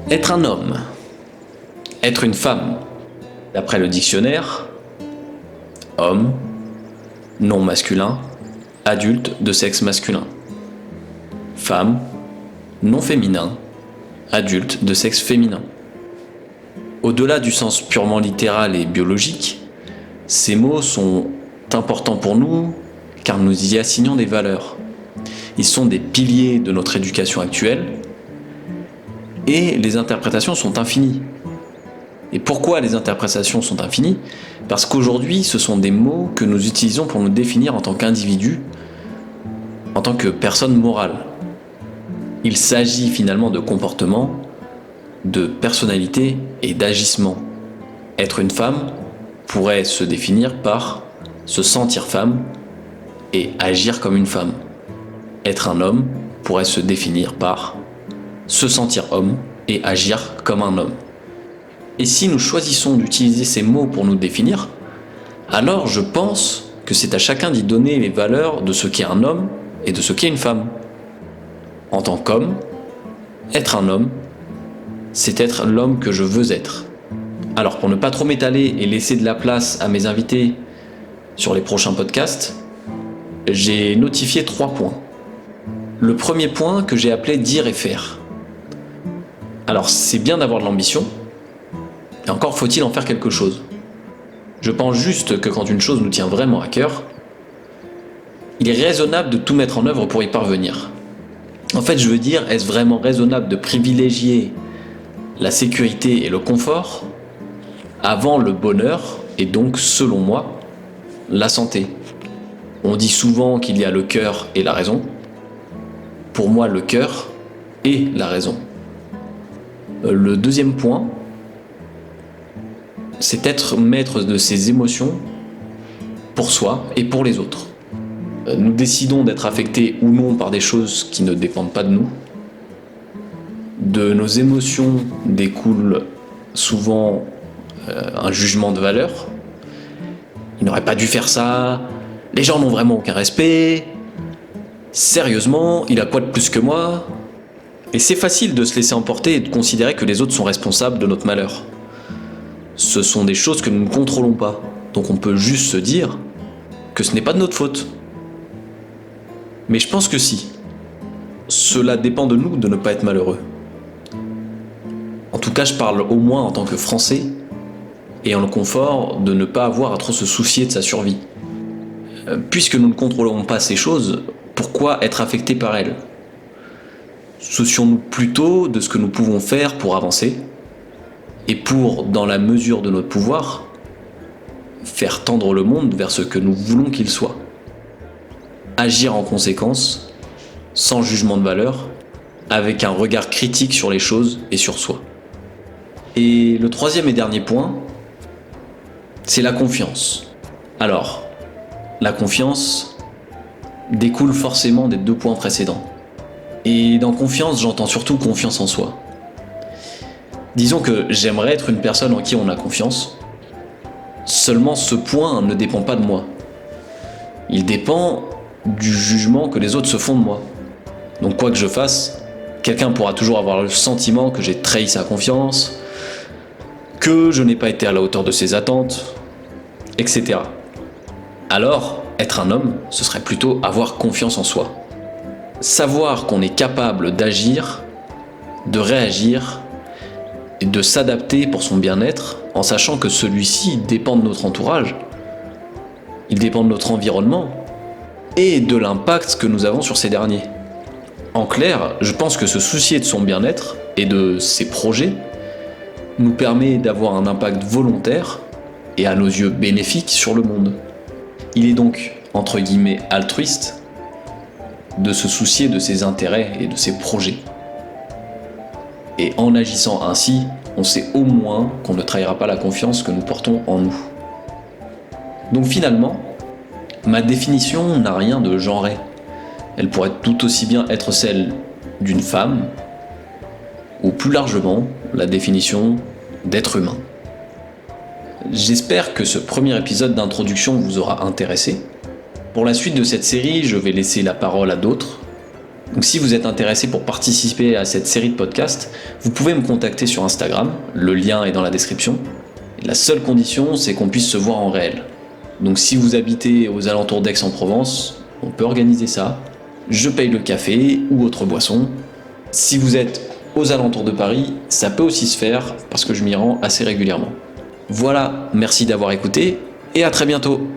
Être un homme, être une femme. D'après le dictionnaire, homme, non masculin, adulte de sexe masculin. Femme, non féminin, adulte de sexe féminin. Au-delà du sens purement littéral et biologique, ces mots sont importants pour nous car nous y assignons des valeurs. Ils sont des piliers de notre éducation actuelle et les interprétations sont infinies. Et pourquoi les interprétations sont infinies ? Parce qu'aujourd'hui, ce sont des mots que nous utilisons pour nous définir en tant qu'individu, en tant que personne morale. Il s'agit finalement de comportement, de personnalité et d'agissement. Être une femme pourrait se définir par se sentir femme et agir comme une femme. Être un homme pourrait se définir par se sentir homme et agir comme un homme. Et si nous choisissons d'utiliser ces mots pour nous définir, alors je pense que c'est à chacun d'y donner les valeurs de ce qu'est un homme et de ce qu'est une femme. En tant qu'homme, être un homme, c'est être l'homme que je veux être. Alors pour ne pas trop m'étaler et laisser de la place à mes invités sur les prochains podcasts, j'ai notifié 3 points. Le premier point que j'ai appelé dire et faire. Alors c'est bien d'avoir de l'ambition, et encore faut-il en faire quelque chose. Je pense juste que quand une chose nous tient vraiment à cœur, il est raisonnable de tout mettre en œuvre pour y parvenir. En fait, je veux dire, est-ce vraiment raisonnable de privilégier la sécurité et le confort avant le bonheur et donc, selon moi, la santé ? On dit souvent qu'il y a le cœur et la raison. Pour moi, le cœur est la raison. Le deuxième point, c'est être maître de ses émotions pour soi et pour les autres. Nous décidons d'être affectés ou non par des choses qui ne dépendent pas de nous. De nos émotions découle souvent un jugement de valeur. Il n'aurait pas dû faire ça, les gens n'ont vraiment aucun respect, sérieusement, il a quoi de plus que moi ? Et c'est facile de se laisser emporter et de considérer que les autres sont responsables de notre malheur. Ce sont des choses que nous ne contrôlons pas, donc on peut juste se dire que ce n'est pas de notre faute. Mais je pense que si. Cela dépend de nous de ne pas être malheureux. En tout cas, je parle au moins en tant que Français, ayant le confort de ne pas avoir à trop se soucier de sa survie. Puisque nous ne contrôlons pas ces choses, pourquoi être affecté par elles ? Soucions-nous plutôt de ce que nous pouvons faire pour avancer, et pour, dans la mesure de notre pouvoir, faire tendre le monde vers ce que nous voulons qu'il soit. Agir en conséquence, sans jugement de valeur, avec un regard critique sur les choses et sur soi. Et le troisième et dernier point, c'est la confiance. Alors, la confiance découle forcément des 2 points précédents. Et dans confiance, j'entends surtout confiance en soi. Disons que j'aimerais être une personne en qui on a confiance, seulement ce point ne dépend pas de moi. Il dépend du jugement que les autres se font de moi. Donc quoi que je fasse, quelqu'un pourra toujours avoir le sentiment que j'ai trahi sa confiance, que je n'ai pas été à la hauteur de ses attentes, etc. Alors, être un homme, ce serait plutôt avoir confiance en soi. Savoir qu'on est capable d'agir, de réagir et de s'adapter pour son bien-être en sachant que celui-ci dépend de notre entourage, il dépend de notre environnement et de l'impact que nous avons sur ces derniers. En clair, je pense que se soucier de son bien-être et de ses projets nous permet d'avoir un impact volontaire et à nos yeux bénéfique sur le monde. Il est donc, entre guillemets, altruiste de se soucier de ses intérêts et de ses projets. Et en agissant ainsi, on sait au moins qu'on ne trahira pas la confiance que nous portons en nous. Donc finalement, ma définition n'a rien de genré. Elle pourrait tout aussi bien être celle d'une femme, ou plus largement, la définition d'être humain. J'espère que ce premier épisode d'introduction vous aura intéressé. Pour la suite de cette série, je vais laisser la parole à d'autres, Donc si vous êtes intéressé pour participer à cette série de podcasts, vous pouvez me contacter sur Instagram, le lien est dans la description. Et la seule condition, c'est qu'on puisse se voir en réel. Donc si vous habitez aux alentours d'Aix-en-Provence, on peut organiser ça. Je paye le café ou autre boisson. Si vous êtes aux alentours de Paris, ça peut aussi se faire parce que je m'y rends assez régulièrement. Voilà, merci d'avoir écouté et à très bientôt.